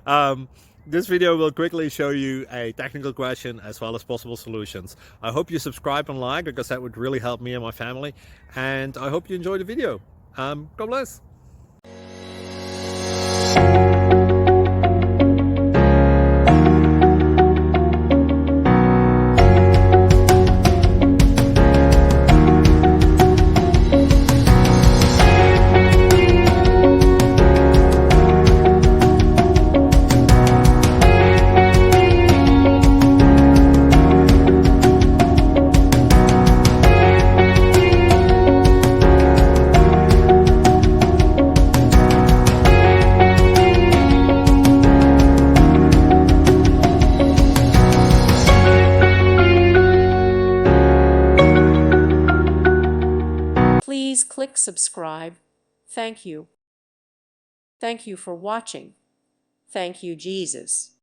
um, this video will quickly show you a technical question as well as possible solutions. I hope you subscribe and like, because that would really help me and my family. And I hope you enjoy the video. God bless. Please click subscribe. Thank you. Thank you for watching. Thank you, Jesus.